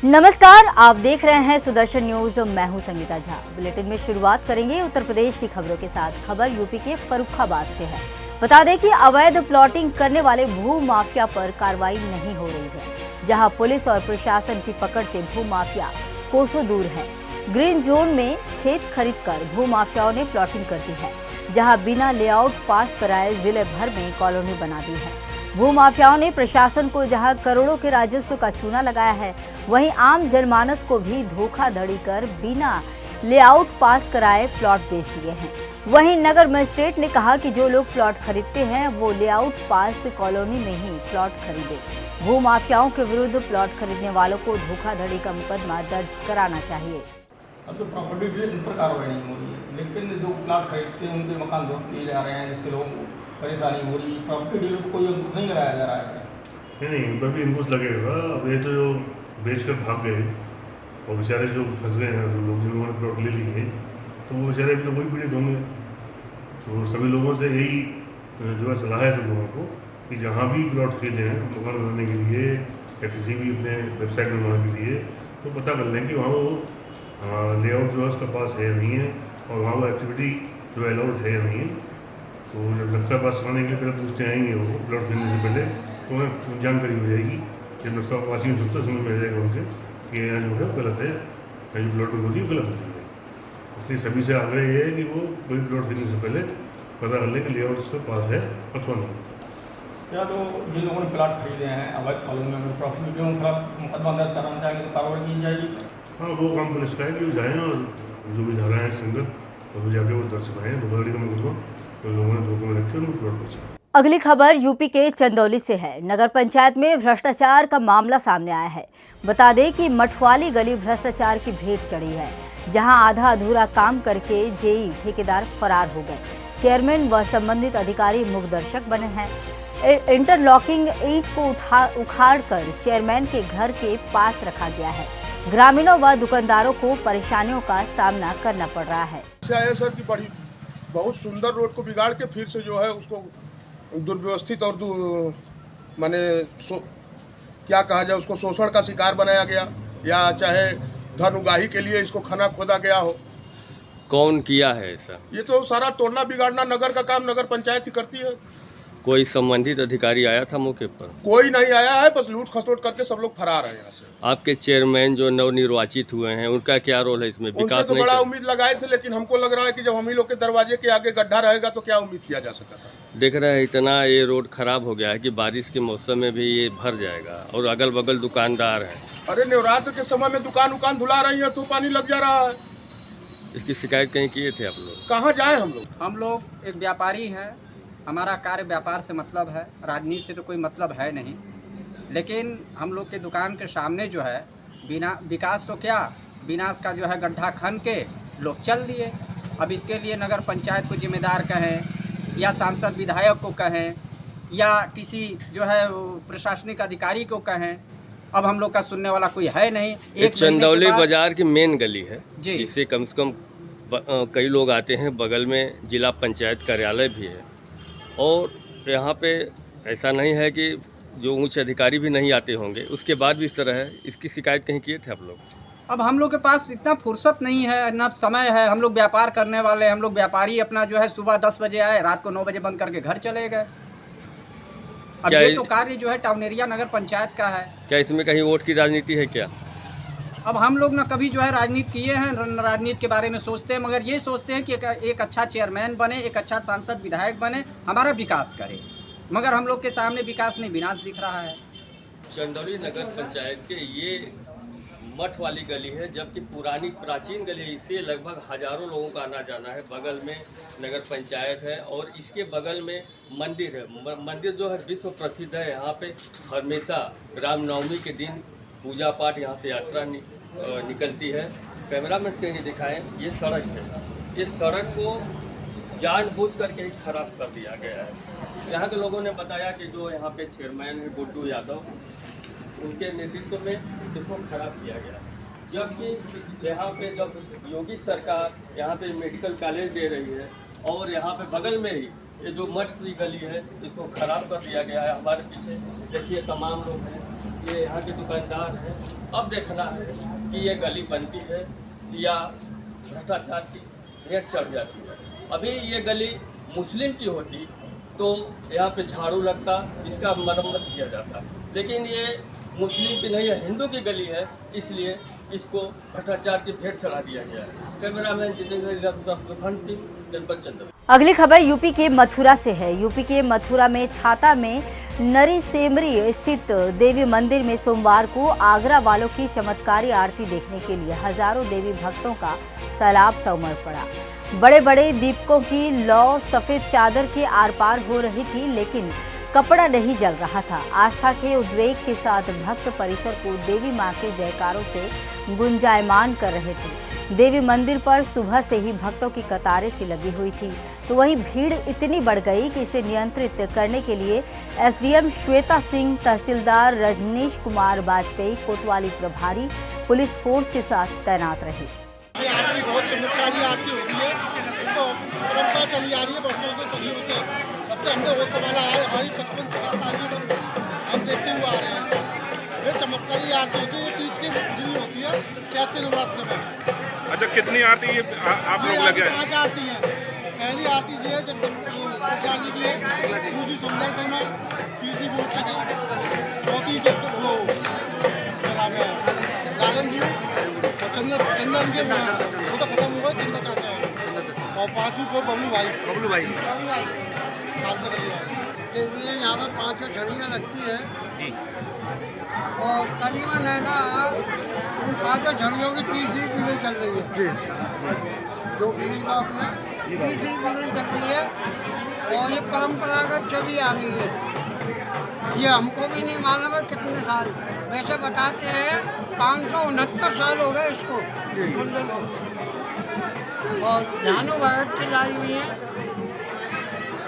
नमस्कार, आप देख रहे हैं सुदर्शन न्यूज। मैं हूं संगीता झा। बुलेटिन में शुरुआत करेंगे उत्तर प्रदेश की खबरों के साथ। खबर यूपी के फर्रुखाबाद से है। बता दें कि अवैध प्लॉटिंग करने वाले भू माफिया पर कार्रवाई नहीं हो रही है। जहां पुलिस और प्रशासन की पकड़ से भू माफिया कोसों दूर है। ग्रीन जोन में खेत खरीदकर भू माफियाओं ने प्लॉटिंग कर दी है। जहां बिना लेआउट पास कराए जिले भर में कॉलोनी बना दी है। भू माफियाओं ने प्रशासन को जहां करोड़ों के राजस्व का चूना लगाया है, वहीं आम जनमानस को भी धोखाधड़ी कर बिना लेआउट पास कराए प्लॉट बेच दिए हैं। वहीं नगर मजिस्ट्रेट ने कहा कि जो लोग प्लॉट खरीदते हैं वो लेआउट पास कॉलोनी में ही प्लॉट खरीदे। भू माफियाओं के विरुद्ध प्लॉट खरीदने वालों को धोखाधड़ी का मुकदमा दर्ज कराना चाहिए। अब तो प्रॉपर्टी डीलर इन पर कार्रवाई नहीं हो रही है, लेकिन जो प्लाट खरीदते हैं उनके मकान ध्वस्त किए जा रहे हैं, जिससे लोगों को परेशानी हो रही है। प्रॉपर्टी डीलर को कोई अंकुश नहीं लगाया जा रहा है। नहीं, उन पर भी अंकुश लगेगा। अब ये तो जो बेच कर भाग गए और बेचारे जो फंस गए हैं, लोग जिन्होंने प्लॉट ले लिए हैं, तो वो बेचारे भी तो वही पीड़ित होंगे। तो सभी लोगों से यही जो है सलाह है सब लोगों को कि जहाँ भी प्लॉट खरीदे हैं मकान बनाने के लिए या किसी भी अपने वेबसाइट बनाने के लिए, तो पता कर लें कि वहाँ वो लेआउट जो है उसका पास है या नहीं है, और वहाँ वो एक्टिविटी जो अलाउड है या नहीं है। तो जब नक्शा पास कराने के लिए पहले पूछते आएंगे वो प्लॉट खरीदने से पहले, तो उन्हें जानकारी हो जाएगी। जब नक्शा पास ही सकता समझ में आ जाएगा उनके कि यहाँ जो है गलत है, जो प्लॉट होती है गलत होती है। इसलिए सभी से आग्रह ये है कि वो कोई प्लॉट खरीदने से पहले पता कर लें कि लेआउट उसके पास है अथवा नहीं। या तो जिन लोगों ने प्लाट खरीदे हैं अवैध कॉलोनी में, प्रॉपर्टी डीलरों के खिलाफ मुकदमा दर्ज कराना चाहेंगे तो कार्रवाई की जाएगी सर? हाँ, वो काम पुलिस का है कि वो जाएँ और जो भी धाराएँ हैं संगत और जाके वो दर्ज कराएँ धोखाधड़ी का मुकदमा, तो लोगों ने धोखे में रखते हैं उनको प्लॉट बेचा। अगली खबर यूपी के चंदौली से है। नगर पंचायत में भ्रष्टाचार का मामला सामने आया है। बता दें कि मठवाली गली भ्रष्टाचार की भेंट चढ़ी है, जहां आधा अधूरा काम करके जेई ठेकेदार फरार हो गए। चेयरमैन व संबंधित अधिकारी मुखदर्शक बने हैं। इंटरलॉकिंग ईंट को उखाड़कर चेयरमैन के घर के पास रखा गया है। ग्रामीणों व दुकानदारों को परेशानियों का सामना करना पड़ रहा है। सर की बड़ी बहुत सुंदर रोड को बिगाड़ के फिर से जो है उसको दुर्व्यवस्थित और माने क्या कहा जाए, उसको शोषण का शिकार बनाया गया, या चाहे धन उगाही के लिए इसको खना खोदा गया हो। कौन किया है ऐसा? ये तो सारा तोड़ना बिगाड़ना नगर का काम नगर पंचायत ही करती है। कोई संबंधित अधिकारी आया था मौके पर? कोई नहीं आया है, बस लूट खसोट करके सब लोग फरार है यहाँ से। आपके चेयरमैन जो नवनिर्वाचित हुए हैं उनका क्या रोल है इसमें? विकास तो बड़ा उम्मीद लगाए थे, लेकिन हमको लग रहा है कि जब हम ही लोग के दरवाजे के आगे गड्ढा रहेगा तो क्या उम्मीद किया जा सकता था। देख रहे हैं इतना ये रोड खराब हो गया है कि बारिश के मौसम में भी ये भर जाएगा, और अगल बगल दुकानदार हैं। अरे नवरात्र के समय में दुकान धुला रही है तो पानी लग जा रहा है। इसकी शिकायत कहीं किए थे आप लोग? कहाँ जाए हम लोग एक व्यापारी हैं, हमारा कार्य व्यापार से मतलब है, राजनीति से तो कोई मतलब है नहीं। लेकिन हम लोग के दुकान के सामने जो है बिना विकास तो क्या विनाश का जो है गड्ढा खन के लोग चल दिए। अब इसके लिए नगर पंचायत को जिम्मेदार कहें या सांसद विधायक को कहें या किसी जो है प्रशासनिक अधिकारी को कहें, अब हम लोग का सुनने वाला कोई है नहीं। एक चंदौली बाजार की मेन गली है जी, जिससे कम से कम कई लोग आते हैं। बगल में जिला पंचायत कार्यालय भी है, और यहाँ पे ऐसा नहीं है कि जो उच्च अधिकारी भी नहीं आते होंगे, उसके बाद भी इस तरह है। इसकी शिकायत कहीं किए थे आप लोग? अब हम लोग के पास इतना फुर्सत नहीं है, ना समय है। हम लोग व्यापार करने वाले, हम लोग व्यापारी अपना जो है सुबह 10 बजे आए, रात को 9 बजे बंद करके घर चले गए। अब ये तो कार्य जो है टाउन एरिया नगर पंचायत का है। क्या इसमें कहीं वोट की राजनीति है क्या? अब हम लोग ना कभी जो है राजनीति किए हैं, राजनीति के बारे में सोचते हैं, मगर ये सोचते हैं कि एक अच्छा चेयरमैन बने, एक अच्छा सांसद विधायक बने, हमारा विकास करे। मगर हम लोग के सामने विकास नहीं विनाश दिख रहा है। चंदौली नगर पंचायत के ये मठ वाली गली है, जबकि पुरानी प्राचीन गली है। इससे लगभग हजारों लोगों का आना जाना है। बगल में नगर पंचायत है और इसके बगल में मंदिर है। मंदिर जो है विश्व प्रसिद्ध है। यहाँ पे हमेशा रामनवमी के दिन पूजा पाठ यहाँ से यात्रा निकलती है। कैमरा में कहीं दिखाएं, ये सड़क है। इस सड़क को जानबूझ करके ही खराब कर दिया गया है। यहाँ के लोगों ने बताया कि जो यहाँ पे चेयरमैन है गुड्डू यादव, उनके नेतृत्व में इसको खराब किया गया। जबकि यहाँ पे जब योगी सरकार यहाँ पे मेडिकल कॉलेज दे रही है और यहाँ पे बगल में ही ये जो मठ की गली है इसको खराब कर दिया गया है। हमारे पीछे देखिए तमाम लोग हैं, ये यहाँ के दुकानदार हैं। अब देखना है कि ये गली बनती है या भ्रष्टाचार की भेंट चढ़ जाती है। अभी ये गली मुस्लिम की होती तो यहाँ पे झाड़ू लगता, इसका मरम्मत किया जाता, लेकिन ये मुस्लिम की नहीं है, हिंदू की गली है, इसलिए इसको भ्रष्टाचार की भेंट चढ़ा दिया गया है। कैमरामैन जितेंद्र सिंह, जनपद चंद्र। अगली खबर यूपी के मथुरा से है। यूपी के मथुरा में छाता में नरी सेमरी स्थित देवी मंदिर में सोमवार को आगरा वालों की चमत्कारी आरती देखने के लिए हजारों देवी भक्तों का सैलाब सा उमड़ पड़ा। बड़े बड़े दीपकों की लौ सफेद चादर के आर पार हो रही थी, लेकिन कपड़ा नहीं जल रहा था। आस्था के उद्वेग के साथ भक्त परिसर को देवी मां के जयकारों से गुंजायमान कर रहे थे। देवी मंदिर पर सुबह से ही भक्तों की कतारें सी लगी हुई थी, तो वहीं भीड़ इतनी बढ़ गई कि इसे नियंत्रित करने के लिए एसडीएम श्वेता सिंह, तहसीलदार रजनीश कुमार वाजपेयी, कोतवाली प्रभारी पुलिस फोर्स के साथ तैनात रहे। ये आरती बहुत चमत्कारी आरती होती है, इसको परंपरा चली आ रही है वर्षों से, सदियों से। तब से हमने वो संभाला है, हमारी 55-60 साल की उम्र हम देखते हुए आ रहे हैं। ये चमत्कारी आरती होती है, ये तीज के दिन होती है, चैत के नवरात्र में। अच्छा, कितनी आरती ये आप लोग लगे हैं? 5 आरती हैं। पहली आरती ये है जब शुक्ला जी की है, दूसरी सुंदर फिल्म, तीसरी बोल चौथी जब वो लालन जी चंदन के वो तो खत्म हुआ, चंदा चाचा है, और 5वीं को बबलू भाई ये यहाँ पर 5 छड़ियाँ लगती है जी, और करीबन है ना 5 छड़ियों की 30वीं पीढ़ी चल रही है जी। 2 पीढ़ी का अपने 30वीं पीढ़ी चल रही है, और ये परंपरागत चली आ रही है। ये हमको भी नहीं मालूम है कितने साल, वैसे बताते हैं 569 साल हो गए इसको मंदिर को, और झानू भगत की लाई हुई है,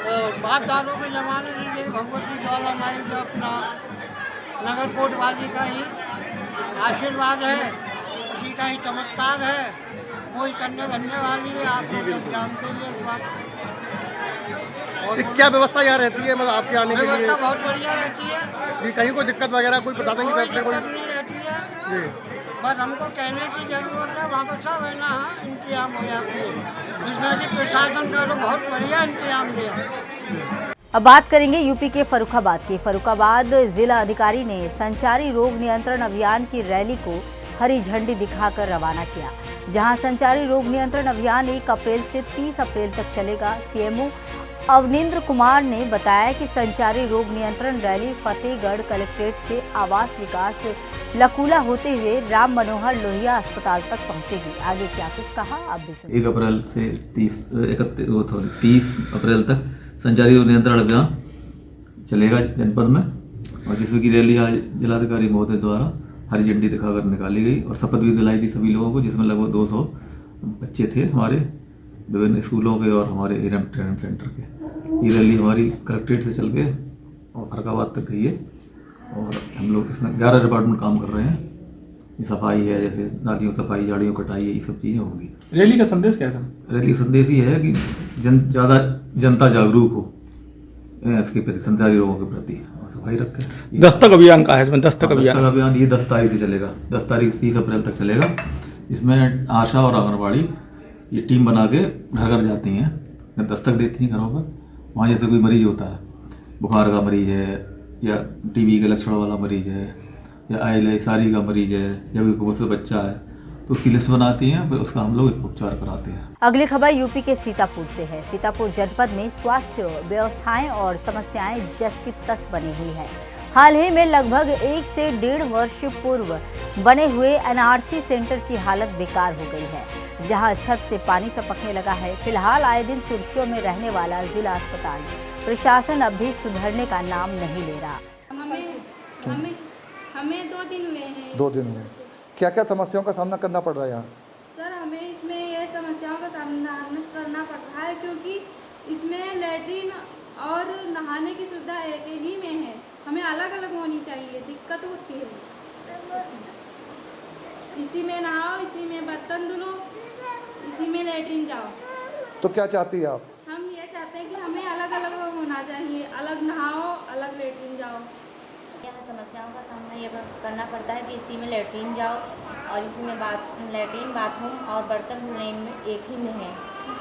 और बाप दादों के जमाने से ये भगवती ज्वाला माई का अपना नगर कोटवाली का ही आशीर्वाद है, उसी का ही चमत्कार है, कोई करने बनने वाली है, आप लोग जानते ही इस बात को। और क्या व्यवस्था यहाँ रहती है, मतलब आपके आने के लिए? व्यवस्था बहुत बढ़िया रहती है जी, कहीं कोई दिक्कत वगैरह कोई प्रशासन की कोई तरफ से कोई? दिक्कत नहीं रहती है जी, बस हमको कहने की जरूरत है, वहाँ पर सब है ना इंतजाम हो जाती है। इसमें कि प्रशासन का तो बहुत बढ़िया इंतजाम किया। अब बात करेंगे यूपी के फर्रुखाबाद की। फर्रुखाबाद जिला अधिकारी ने संचारी रोग नियंत्रण अभियान की रैली को हरी झंडी दिखाकर रवाना किया, जहां संचारी रोग नियंत्रण अभियान 1 अप्रैल से 30 अप्रैल तक चलेगा। सीएमओ अवनिंद्र कुमार ने बताया कि संचारी रोग नियंत्रण रैली फतेहगढ़ कलेक्ट्रेट से आवास विकास लकूला होते हुए राम मनोहर लोहिया अस्पताल तक पहुंचेगी। आगे क्या कुछ कहा आप भी सुनिए। 1 अप्रैल से 30 अप्रैल तक संचारी रोग नियंत्रण अभियान चलेगा जनपद में, और जिसमें की रैली आज जिलाधिकारी महोदय द्वारा हरी झंडी दिखाकर निकाली गई, और शपथ भी दिलाई थी सभी लोगों को, जिसमें लगभग 200 बच्चे थे हमारे विभिन्न स्कूलों के और हमारे एरम ट्रेनिंग सेंटर के। ये रैली हमारी कलेक्ट्रेट से चल के और फर्रुखाबाद तक गई है, और हम लोग इसमें 11 डिपार्टमेंट काम कर रहे हैं। ये सफाई है, जैसे नालियों सफाई, झाड़ियों कटाई है, ये सब चीज़ें होंगी। रैली का संदेश क्या है सर? रैली का संदेश ये है कि ज़्यादा जनता जागरूक हो इसके प्रति, संचारी रोगों के प्रति, और सफाई रखें। दस्तक अभियान का है इसमें? दस्तक अभियान ये 10 तारीख से चलेगा, 10 तारीख 30 अप्रैल तक चलेगा। इसमें आशा और आंगनबाड़ी ये टीम बना के घर घर जाती हैं, दस्तक देती हैं घरों पर। वहाँ जैसे कोई मरीज होता है, बुखार का मरीज है, या टीबी के लक्षण वाला मरीज है, या आईएलआईसारी का मरीज है, या कोई कुपोषित बच्चा है, तो उसकी लिस्ट बनाती हैं, फिर उसका हम लोग उपचार कराते हैं। अगली खबर यूपी के सीतापुर से है। सीतापुर जनपद में स्वास्थ्य व्यवस्थाएं और समस्याएं जस की तस बनी हुई है। हाल ही में लगभग 1 से 1.5 वर्ष पूर्व बने हुए एनआरसी सेंटर की हालत बेकार हो गई है, जहां छत से पानी टपकने लगा है। फिलहाल आए दिन सुर्खियों में रहने वाला जिला अस्पताल प्रशासन अब भी सुधरने का नाम नहीं ले रहा। हमें 2 दिन हुए हैं। 2 दिन हुए। क्या क्या समस्याओं का सामना करना पड़ रहा है यहाँ? सर, हमें इसमें ये समस्याओं का सामना करना पड़ रहा है, क्योंकि इसमें लैट्रिन और नहाने की सुविधा एक ही में है, हमें अलग अलग होनी चाहिए, दिक्कत होती है। इसी में नहाओ, इसी में बर्तन धुलो, इसी में लैट्रिन जाओ। तो क्या चाहती है आप? हम ये चाहते हैं कि हमें अलग अलग होना चाहिए, अलग नहाओ अलग लेटरिन जाओ। यहाँ समस्याओं का सामना ये करना पड़ता है कि इसी में लेटरिन जाओ और इसी में लेटरिन बाथरूम और बर्तन धुलने में एक ही में है,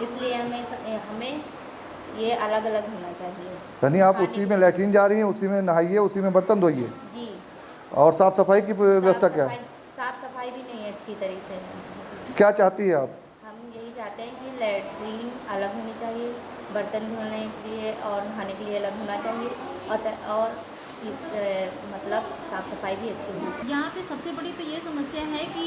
इसलिए हमें ये अलग अलग होना चाहिए। यानी आप उसी में लेटरिन जा रही हैं, उसी में नहाइए, उसी में बर्तन धोइए जी। और साफ़ सफाई की व्यवस्था क्या है? साफ सफाई भी नहीं है अच्छी तरीके से। क्या चाहती है आप? हम यही चाहते हैं कि लेटरिन अलग होनी चाहिए, बर्तन धुलने के लिए और नहाने के लिए अलग होना चाहिए और मतलब साफ़ सफाई भी अच्छी होनी चाहिए। यहाँ पे सबसे बड़ी तो ये समस्या है कि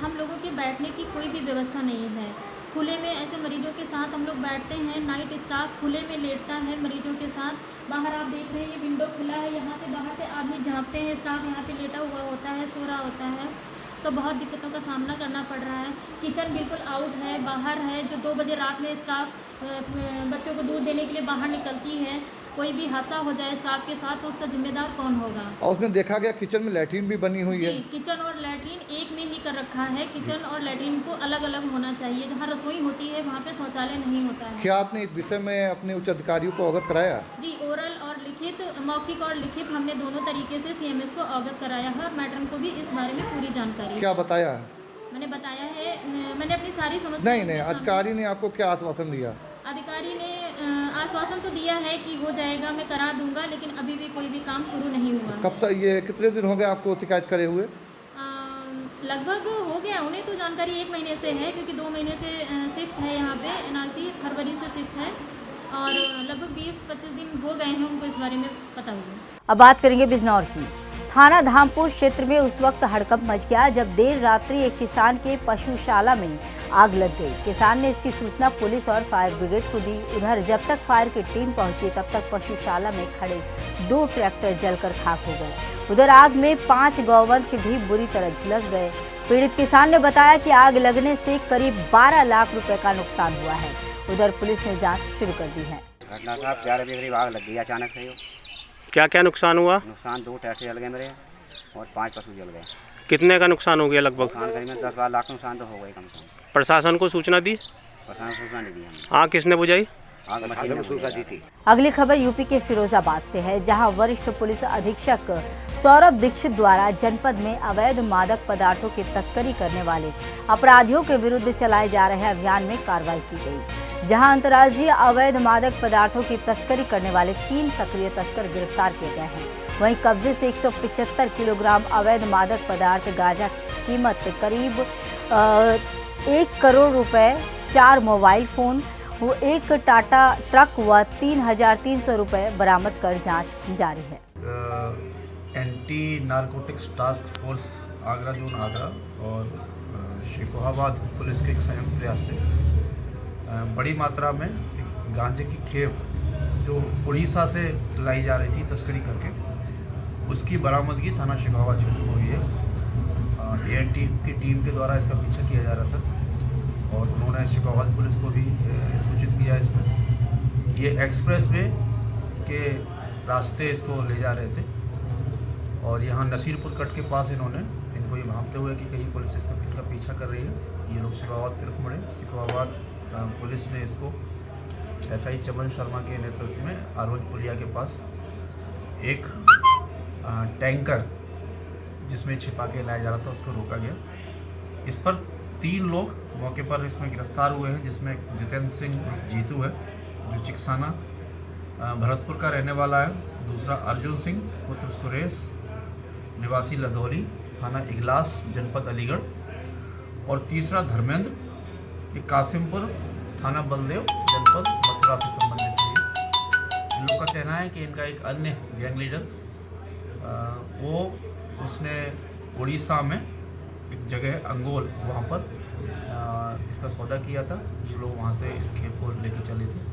हम लोगों के बैठने की कोई भी व्यवस्था नहीं है। खुले में ऐसे मरीजों के साथ हम लोग बैठते हैं, नाइट स्टाफ खुले में लेटता है मरीजों के साथ। बाहर आप देख रहे हैं ये विंडो खुला है, यहाँ से बाहर से आदमी झाँकते हैं, स्टाफ यहाँ पे लेटा हुआ होता है, सो रहा होता है, तो बहुत दिक्कतों का सामना करना पड़ रहा है। किचन बिल्कुल आउट है, बाहर है। जो 2 बजे रात में स्टाफ बच्चों को दूध देने के लिए बाहर निकलती है, कोई भी हादसा हो जाए स्टाफ के साथ तो उसका जिम्मेदार कौन होगा? और उसमें देखा गया किचन में लैट्रिन भी बनी हुई है। जी, किचन और लैट्रिन एक में ही कर रखा है। किचन और लैट्रिन को अलग अलग होना चाहिए। जहाँ रसोई होती है वहाँ पे शौचालय नहीं होता है। क्या आपने इस विषय में अपने उच्च अधिकारियों को अवगत कराया? जी, ओरल और लिखित, मौखिक और लिखित हमने दोनों तरीके से CMS को अवगत कराया है और मैडम को भी इस बारे में पूरी जानकारी। क्या बताया? मैंने बताया है, मैंने अपनी सारी समस्या नहीं, अधिकारी ने आपको क्या आश्वासन दिया? अधिकारी ने आश्वासन तो दिया है कि हो जाएगा, मैं करा दूंगा, लेकिन अभी भी कोई भी काम शुरू नहीं हुआ। कब तक, ये कितने दिन हो गए आपको शिकायत करे हुए? लगभग हो गया, उन्हें तो जानकारी 1 महीने से है, क्योंकि 2 महीने से शिफ्ट है यहाँ पे। NRC फरवरी से शिफ्ट है और लगभग 20-25 दिन हो गए हैं उनको इस बारे में पता हुआ। अब बात करेंगे बिजनौर की। थाना धामपुर क्षेत्र में उस वक्त हड़कंप मच गया जब देर रात्रि एक किसान के पशुशाला में आग लग गई। किसान ने इसकी सूचना पुलिस और फायर ब्रिगेड को दी। उधर जब तक फायर की टीम पहुंची तब तक पशुशाला में खड़े 2 ट्रैक्टर जलकर खाक हो गए। उधर आग में 5 गौवंश भी बुरी तरह झुलस गए। पीड़ित किसान ने बताया कि आग लगने से करीब 12 लाख रुपए का नुकसान हुआ है। उधर पुलिस ने जाँच शुरू कर दी है। घटना साहब 11 बजे करीब आग लग गई अचानक से। क्या क्या नुकसान हुआ? नुकसान 2 ट्रैक्टर जल गए मेरे और 5 पशु जल गए। कितने का नुकसान हो गया लगभग? नुकसान करीब 10-12 लाख नुकसान तो हो गए कम से कम। प्रशासन को सूचना दी? प्रशासन को सूचना नहीं दी हमने। आग किसने बुझाई? आग मशीन ने बुझाई थी। अगली खबर यूपी के फिरोजाबाद से है, जहां वरिष्ठ पुलिस अधीक्षक सौरभ दीक्षित द्वारा जनपद में अवैध मादक पदार्थों की तस्करी करने वाले अपराधियों के विरुद्ध चलाए जा रहे अभियान में कार्रवाई की गई, जहां अंतर्राज्यीय अवैध मादक पदार्थों की तस्करी करने वाले 3 सक्रिय तस्कर गिरफ्तार किए गए हैं। वहीं कब्जे से 175 किलोग्राम अवैध मादक पदार्थ गांजा कीमत करीब 1 करोड़ रुपए, 4 मोबाइल फोन, 1 टाटा ट्रक व 3,300 रुपए बरामद कर जांच जारी है। Anti narcotics task force Agra zone Agra और शिकोहाबाद पुलिस के एक संयुक्त प्रयास से बड़ी मात्रा में गांजे की खेप जो उड़ीसा से लाई जा रही थी तस्करी करके, उसकी बरामदगी थाना शिकोहाबाद क्षेत्र में हुई है। ANT की टीम के द्वारा इसका पीछा किया जा रहा था और उन्होंने शिकोहाबाद पुलिस को भी सूचित किया। इसमें ये एक्सप्रेस वे के रास्ते इसको ले जा रहे थे और यहाँ नसीरपुर कट के पास इनको ये भांपते हुए कि कहीं पुलिस इनका पीछा कर रही है, ये लोग शिकोहाबाद तरफ मुड़े। शिकोहाबाद पुलिस ने इसको SI चमन शर्मा के नेतृत्व में आरोज पुलिया के पास एक टैंकर जिसमें छिपा के लाया जा रहा था उसको रोका गया। इस पर 3 लोग मौके पर इसमें गिरफ्तार हुए हैं, जिसमें जितेंद्र सिंह जीतू है जो चिकसाना भरतपुर का रहने वाला है, दूसरा अर्जुन सिंह पुत्र सुरेश निवासी लधौली थाना इगलास जनपद अलीगढ़ और तीसरा धर्मेंद्र ये कासिमपुर थाना बलदेव जनपद मथुरा से संबंधित है। इन लोग का कहना है कि इनका एक अन्य गैंग लीडर वो उसने उड़ीसा में एक जगह अंगोल वहाँ पर इसका सौदा किया था। ये लोग वहाँ से इस खेप को लेके चले थे।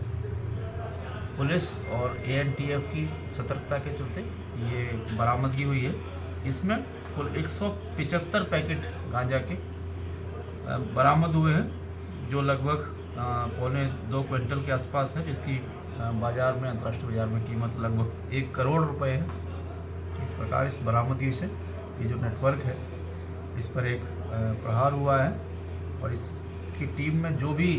पुलिस और ANTF की सतर्कता के चलते ये बरामदगी हुई है। इसमें कुल 175 पैकेट गांजा के बरामद हुए हैं, जो लगभग 1.25 क्विंटल के आसपास है, जिसकी बाज़ार में अंतर्राष्ट्रीय बाज़ार में कीमत लगभग 1 करोड़ रुपए है। इस प्रकार इस बरामदगी से ये जो नेटवर्क है इस पर एक प्रहार हुआ है और इसकी टीम में जो भी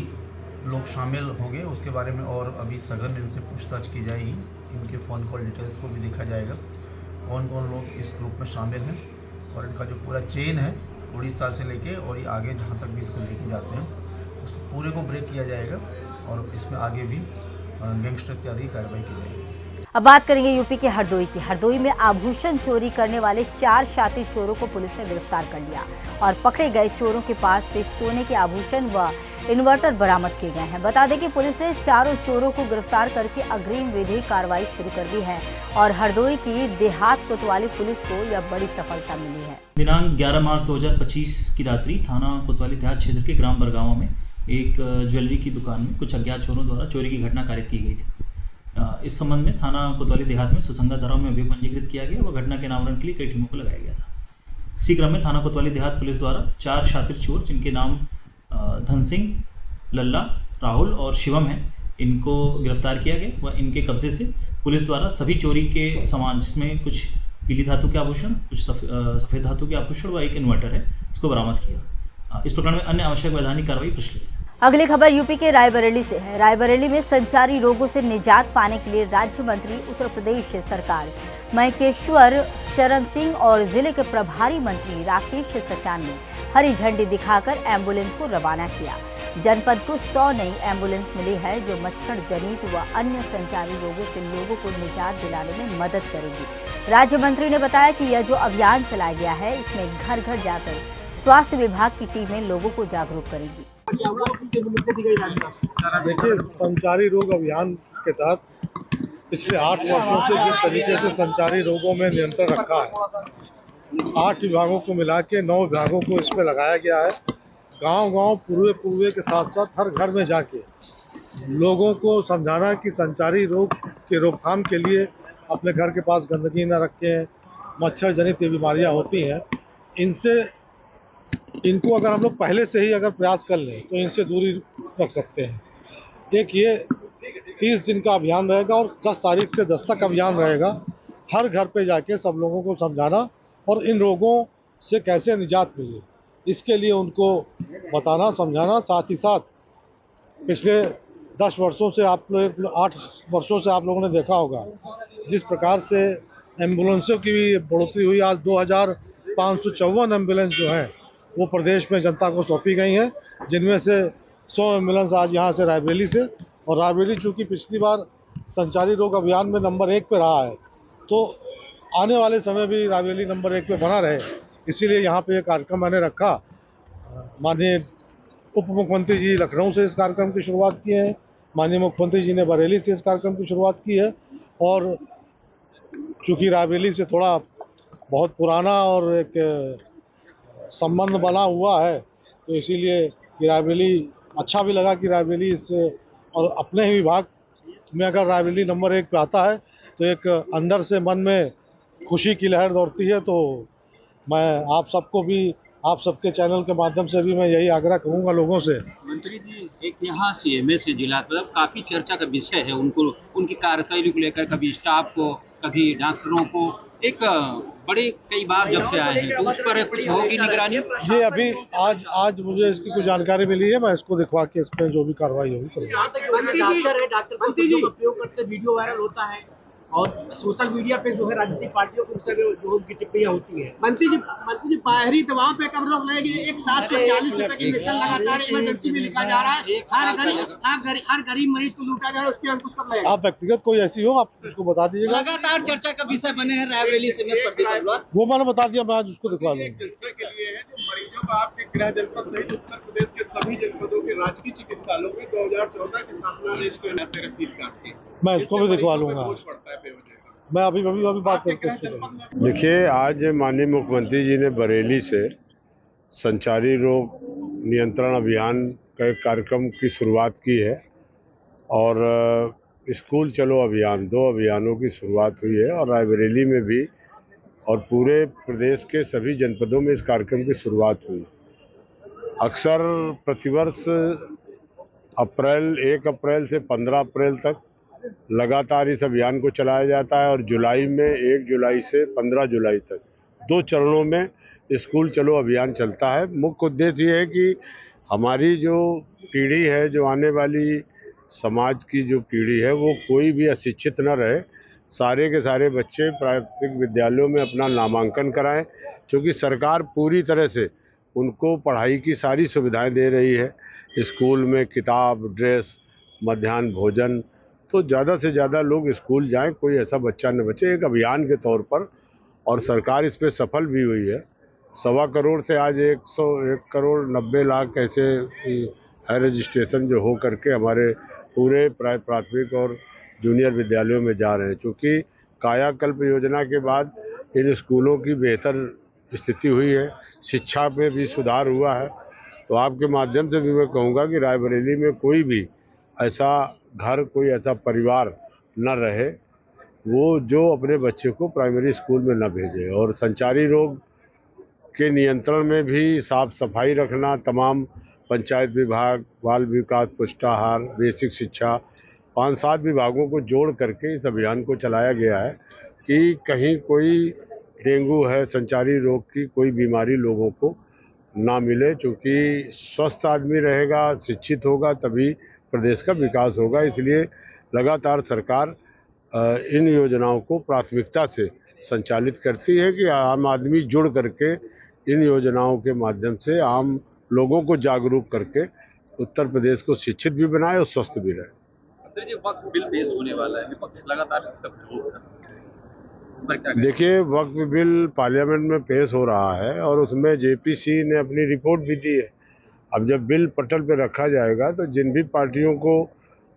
लोग शामिल होंगे उसके बारे में और अभी सघन इनसे पूछताछ की जाएगी। इनके फ़ोन कॉल डिटेल्स को भी देखा जाएगा, कौन कौन लोग इस ग्रुप में शामिल हैं और इनका जो पूरा चेन है उड़ीसा से लेके और ये आगे जहाँ तक भी इसको लेके जाते हैं उसको पूरे को ब्रेक किया जाएगा और इसमें आगे भी गैंगस्टर इत्यादि की कार्रवाई की जाएगी। अब बात करेंगे यूपी के हरदोई की। हरदोई में आभूषण चोरी करने वाले 4 शातिर चोरों को पुलिस ने गिरफ्तार कर लिया और पकड़े गए चोरों के पास से सोने के आभूषण व इन्वर्टर बरामद किए गए हैं। बता दें कि पुलिस ने चारों चोरों को गिरफ्तार करके अग्रिम विधिक कार्रवाई शुरू कर दी है और हरदोई की देहात कोतवाली पुलिस को यह बड़ी सफलता मिली है। दिनांक 11 मार्च 2025 की रात्रि थाना कोतवाली देहात क्षेत्र के ग्राम बरगांव में एक ज्वेलरी की दुकान में कुछ अज्ञात चोरों द्वारा चोरी की घटना कारित की गई थी। इस संबंध में थाना कोतवाली देहात में सुसंगत धाराओं में अभियोग पंजीकृत किया गया व घटना के अनावरण के लिए कई टीमों को लगाया गया था। इसी क्रम में थाना कोतवाली देहात पुलिस द्वारा 4 शातिर चोर जिनके नाम धन सिंह, लल्ला, राहुल और शिवम हैं, इनको गिरफ्तार किया गया व इनके कब्जे से पुलिस द्वारा सभी चोरी के सामान जिसमें कुछ पीली धातु के आभूषण, कुछ सफ़ेद धातु के आभूषण व एक इन्वर्टर है, इसको बरामद किया। इस प्रकरण में अन्य आवश्यक वैधानिक कार्रवाई प्रचलित है। अगली खबर यूपी के रायबरेली से है। रायबरेली में संचारी रोगों से निजात पाने के लिए राज्य मंत्री उत्तर प्रदेश सरकार महेकेश्वर शरण सिंह और जिले के प्रभारी मंत्री राकेश सचान ने हरी झंडी दिखाकर एम्बुलेंस को रवाना किया। जनपद को 100 नई एम्बुलेंस मिली है जो मच्छर जनित व अन्य संचारी रोगों से लोगों को निजात दिलाने में मदद करेगी। राज्य मंत्री ने बताया कि यह जो अभियान चलाया गया है इसमें घर घर जाकर स्वास्थ्य विभाग की टीमें लोगों को जागरूक करेगी। देखिए, संचारी रोग अभियान के तहत पिछले 8 वर्षों से जिस तरीके से संचारी रोगों में नियंत्रण रखा है, 8 विभागों को मिला के 9 विभागों को इसमें लगाया गया है। गांव-गांव, पूर्वे के साथ साथ हर घर में जाके लोगों को समझाना कि संचारी रोग के रोकथाम के लिए अपने घर के पास गंदगी न रखें, मच्छर जनित बीमारियां होती हैं, इनको अगर हम लोग पहले से ही अगर प्रयास कर लें तो इनसे दूरी रख सकते हैं। एक ये 30 दिन का अभियान रहेगा और 10 तारीख से दस्तक अभियान रहेगा। हर घर पे जाके सब लोगों को समझाना और इन रोगों से कैसे निजात मिले, इसके लिए उनको बताना, समझाना। साथ ही साथ पिछले 10 वर्षों से 8 वर्षों से आप लोगों ने देखा होगा जिस प्रकार से एम्बुलेंसों की भी बढ़ोतरी हुई। आज 2554 एम्बुलेंस जो हैं वो प्रदेश में जनता को सौंपी गई हैं, जिनमें से 100 एम्बुलेंस आज यहाँ से रायबरेली से। और रायबरेली चूँकि पिछली बार संचारी रोग अभियान में नंबर 1 पे रहा है, तो आने वाले समय भी रायबरेली नंबर 1 पे बना रहे, इसीलिए यहाँ पे ये कार्यक्रम मैंने रखा। माननीय उप मुख्यमंत्री जी लखनऊ से इस कार्यक्रम की शुरुआत की है, माननीय मुख्यमंत्री जी ने बरेली से इस कार्यक्रम की शुरुआत की है। और चूँकि रायबरेली से थोड़ा बहुत पुराना और एक संबंध बना हुआ है, तो इसीलिए रायबरेली अच्छा भी लगा कि रायबरेली इससे, और अपने ही विभाग में अगर रायबरेली नंबर 1 पे आता है तो एक अंदर से मन में खुशी की लहर दौड़ती है। तो मैं आप सबको भी, आप सबके चैनल के माध्यम से भी मैं यही आग्रह करूंगा लोगों से। मंत्री जी, एक यहाँ CMA से जिला मतलब काफ़ी चर्चा का विषय है, उनको उनकी कार्यशैली को लेकर, कभी स्टाफ को, कभी डॉक्टरों को, एक बड़े कई बार जब से आए हैं, तो उस पर कुछ होगी निगरानी? ये अभी आज मुझे इसकी कुछ जानकारी मिली है, मैं इसको दिखवा के इस पर जो भी कार्रवाई होगी करूँगा। डॉक्टर जो उपयोग करते वीडियो वायरल होता है और सोशल मीडिया पे जो है राजनीतिक पार्टियों की जो उनकी टिप्पणियां होती है। मंत्री जी बाहरी दवाओं पे कब रोक लगेगी? एक 740 रुपए की इंजेक्शन लगातार इमरजेंसी में लिखा जा रहा है, हर गरीब मरीज को लूटा जा रहा है, उसके अंकुश कब लगेगा? आप व्यक्तिगत कोई ऐसी हो आप उसको बता दीजिएगा। लगातार चर्चा का विषय बने हैं रायबरेली से वो मैंने बता दिया, मैं आज उसको दिखवा दूंगा। मरीजों का आपके गृह जनपद सहित उत्तर प्रदेश के सभी जनपदों के राजकीय चिकित्सालयों में 2014 के शासनादेश के रसीद काटती है, मैं इसको भी दिखवा लूंगा। मैं अभी बात करके देखिए, आज माननीय मुख्यमंत्री जी ने बरेली से संचारी रोग नियंत्रण अभियान का एक कार्यक्रम की शुरुआत की है और स्कूल चलो अभियान, 2 अभियानों की शुरुआत हुई है और रायबरेली में भी और पूरे प्रदेश के सभी जनपदों में इस कार्यक्रम की शुरुआत हुई। अक्सर प्रतिवर्ष 1 अप्रैल से 15 अप्रैल तक लगातार इस अभियान को चलाया जाता है और जुलाई में 1 जुलाई से 15 जुलाई तक 2 चरणों में स्कूल चलो अभियान चलता है। मुख्य उद्देश्य ये है कि हमारी जो पीढ़ी है, जो आने वाली समाज की जो पीढ़ी है, वो कोई भी अशिक्षित न रहे। सारे के सारे बच्चे प्राथमिक विद्यालयों में अपना नामांकन कराएं, क्योंकि सरकार पूरी तरह से उनको पढ़ाई की सारी सुविधाएं दे रही है। स्कूल में किताब, ड्रेस, मध्याह्न भोजन, तो ज़्यादा से ज़्यादा लोग स्कूल जाएं, कोई ऐसा बच्चा न बचे, एक अभियान के तौर पर। और सरकार इस पे सफल भी हुई है। 1.25 करोड़ से आज 101 करोड़ 90 लाख ऐसे है रजिस्ट्रेशन जो हो करके हमारे पूरे प्राथमिक और जूनियर विद्यालयों में जा रहे हैं। चूँकि कायाकल्प योजना के बाद इन स्कूलों की बेहतर स्थिति हुई है, शिक्षा में भी सुधार हुआ है। तो आपके माध्यम से भी मैं कहूँगा कि रायबरेली में कोई भी ऐसा घर, कोई ऐसा परिवार न रहे वो जो अपने बच्चे को प्राइमरी स्कूल में न भेजे। और संचारी रोग के नियंत्रण में भी साफ सफाई रखना, तमाम पंचायत विभाग, बाल विकास, पुष्टाहार, बेसिक शिक्षा, 5-7 विभागों को जोड़ करके इस अभियान को चलाया गया है कि कहीं कोई डेंगू है, संचारी रोग की कोई बीमारी लोगों को ना मिले। क्योंकि स्वस्थ आदमी रहेगा, शिक्षित होगा, तभी प्रदेश का विकास होगा। इसलिए लगातार सरकार इन योजनाओं को प्राथमिकता से संचालित करती है कि आम आदमी जुड़ करके इन योजनाओं के माध्यम से आम लोगों को जागरूक करके उत्तर प्रदेश को शिक्षित भी बनाए और स्वस्थ भी रहे। वक्फ बिल पेश होने वाला है, विपक्ष लगातार इसका विरोध कर रहा है। देखिए, वक्फ बिल पार्लियामेंट में पेश हो रहा है और उसमें जेपीसी ने अपनी रिपोर्ट भी दी है। अब जब बिल पटल पे रखा जाएगा तो जिन भी पार्टियों को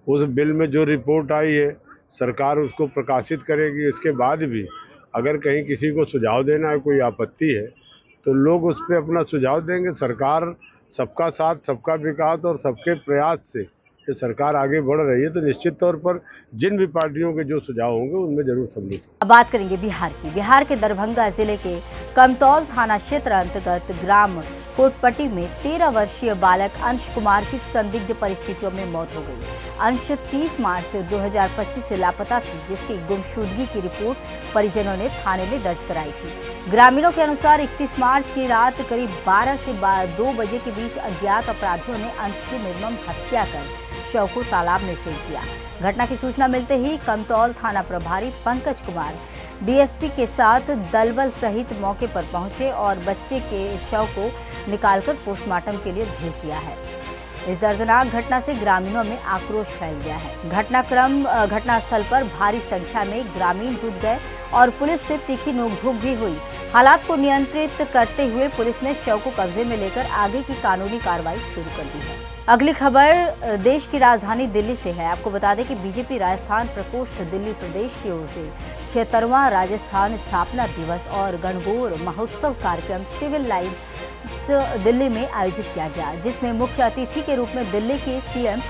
उस बिल में जो रिपोर्ट आई है, सरकार उसको प्रकाशित करेगी। इसके बाद भी अगर कहीं किसी को सुझाव देना है, कोई आपत्ति है, तो लोग उस पर अपना सुझाव देंगे। सरकार सबका साथ, सबका विकास और सबके प्रयास से ये सरकार आगे बढ़ रही है। तो निश्चित तौर पर जिन भी पार्टियों के जो सुझाव होंगे उनमें जरूर सम्मिलित होंगे। अब बात करेंगे बिहार की। बिहार के दरभंगा जिले के कमतौल थाना क्षेत्र अंतर्गत ग्राम कोटपट्टी में 13 वर्षीय बालक अंश कुमार की संदिग्ध परिस्थितियों में मौत हो गई। अंश 30 मार्च 2025 से लापता थी, जिसकी गुमशुदगी की रिपोर्ट परिजनों ने थाने में दर्ज कराई थी। ग्रामीणों के अनुसार 31 मार्च की रात करीब 12 से 2 बजे के बीच अज्ञात अपराधियों ने अंश की निर्मम हत्या कर शव को तालाब में फेंक दिया। घटना की सूचना मिलते ही कमतौल थाना प्रभारी पंकज कुमार डीएसपी के साथ दलबल सहित मौके पर पहुंचे और बच्चे के शव को निकालकर पोस्टमार्टम के लिए भेज दिया है। इस दर्दनाक घटना से ग्रामीणों में आक्रोश फैल गया है। घटनास्थल पर भारी संख्या में ग्रामीण जुट गए और पुलिस से तीखी नोकझोंक भी हुई। हालात को नियंत्रित करते हुए पुलिस ने शव को कब्जे में लेकर आगे की कानूनी कार्रवाई शुरू कर दी है। अगली खबर देश की राजधानी दिल्ली से है। आपको बता दें कि बीजेपी राजस्थान प्रकोष्ठ दिल्ली प्रदेश की ओर से 76वां राजस्थान स्थापना दिवस और गणगौर महोत्सव कार्यक्रम सिविल लाइन्स दिल्ली में आयोजित किया गया, जिसमें मुख्य अतिथि के रूप में दिल्ली के सीएम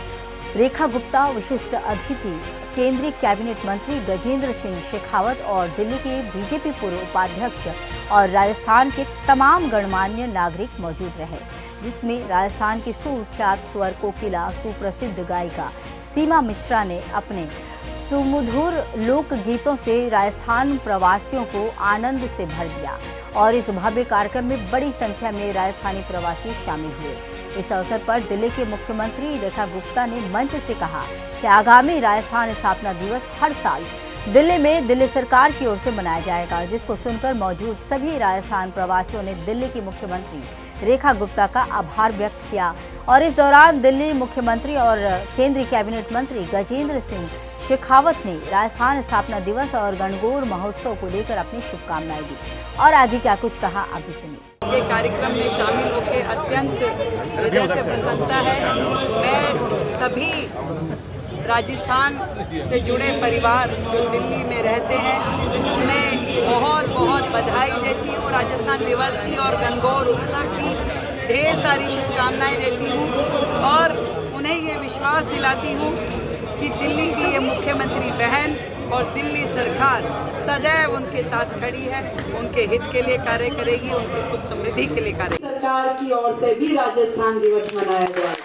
रेखा गुप्ता, विशिष्ट अतिथि केंद्रीय कैबिनेट मंत्री गजेंद्र सिंह शेखावत और दिल्ली के बीजेपी पूर्व उपाध्यक्ष और राजस्थान के तमाम गणमान्य नागरिक मौजूद रहे, जिसमें राजस्थान की सुविख्यात स्वर कोकिला सुप्रसिद्ध गायिका सीमा मिश्रा ने अपने सुमधुर लोक गीतों से राजस्थान प्रवासियों को आनंद से भर दिया और इस भव्य कार्यक्रम में बड़ी संख्या में राजस्थानी प्रवासी शामिल हुए। इस अवसर पर दिल्ली के मुख्यमंत्री रेखा गुप्ता ने मंच से कहा कि आगामी राजस्थान स्थापना दिवस हर साल दिल्ली में दिल्ली सरकार की ओर से मनाया जाएगा, जिसको सुनकर मौजूद सभी राजस्थान प्रवासियों ने दिल्ली की मुख्यमंत्री रेखा गुप्ता का आभार व्यक्त किया। और इस दौरान दिल्ली मुख्यमंत्री और केंद्रीय कैबिनेट मंत्री गजेंद्र सिंह शेखावत ने राजस्थान स्थापना दिवस और गणगौर महोत्सव को लेकर अपनी शुभकामनाएं दी। और आगे क्या कुछ कहा, आप भी सुनिए। के कार्यक्रम में शामिल होकर अत्यंत हृदय से प्रसन्नता है। मैं सभी राजस्थान से जुड़े परिवार जो दिल्ली में रहते हैं उन्हें बहुत बहुत बधाई देती हूँ। राजस्थान दिवस की और गणगौर उत्सव की ढेर सारी शुभकामनाएं देती हूँ और उन्हें ये विश्वास दिलाती हूँ कि दिल्ली की ये मुख्यमंत्री बहन और दिल्ली सरकार सदैव उनके साथ खड़ी है, उनके हित के लिए कार्य करेगी, उनकी सुख समृद्धि के लिए कार्य करेगी। सरकार की ओर से भी राजस्थान दिवस मनाया गया है।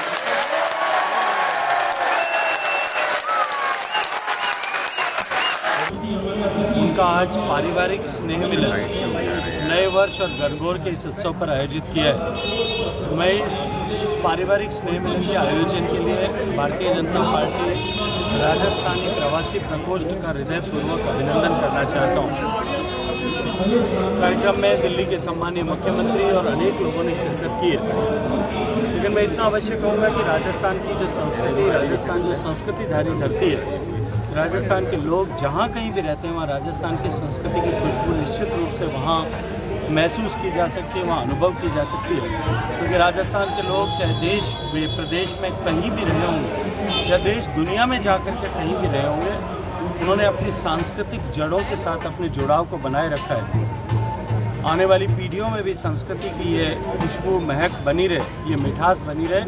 उनका आज पारिवारिक स्नेह मिलन नए वर्ष और गणगौर के इस उत्सव पर आयोजित किया है। मैं इस पारिवारिक स्नेह मिलन के आयोजन के लिए भारतीय जनता पार्टी राजस्थानी प्रवासी प्रकोष्ठ का हृदयपूर्वक अभिनंदन करना चाहता हूँ। कार्यक्रम में दिल्ली के सम्मानीय मुख्यमंत्री और अनेक लोगों ने शिरकत की है, लेकिन मैं इतना अवश्य कहूँगा कि राजस्थान की जो संस्कृति, राजस्थान जो संस्कृतिधारी धरती है, राजस्थान के लोग जहाँ कहीं भी रहते हैं वहाँ राजस्थान की संस्कृति की खुशबू निश्चित रूप से वहाँ महसूस की जा सकती है, वहाँ अनुभव की जा सकती है। क्योंकि राजस्थान के लोग चाहे देश प्रदेश में कहीं भी रहे होंगे या देश दुनिया में जा कर के कहीं भी रहे होंगे, उन्होंने अपनी सांस्कृतिक जड़ों के साथ अपने जुड़ाव को बनाए रखा है। आने वाली पीढ़ियों में भी संस्कृति की ये खुशबू महक बनी रहे, ये मिठास बनी रहे,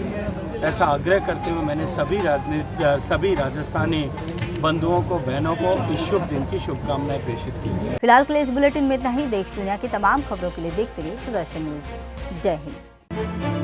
ऐसा आग्रह करते हुए मैंने सभी राजस्थानी बंधुओं को, बहनों को इस शुभ दिन की शुभकामनाएं प्रेषित की। फिलहाल के लिए इस बुलेटिन में इतना ही। देश दुनिया की तमाम खबरों के लिए देखते रहिए सुदर्शन न्यूज। जय हिंद।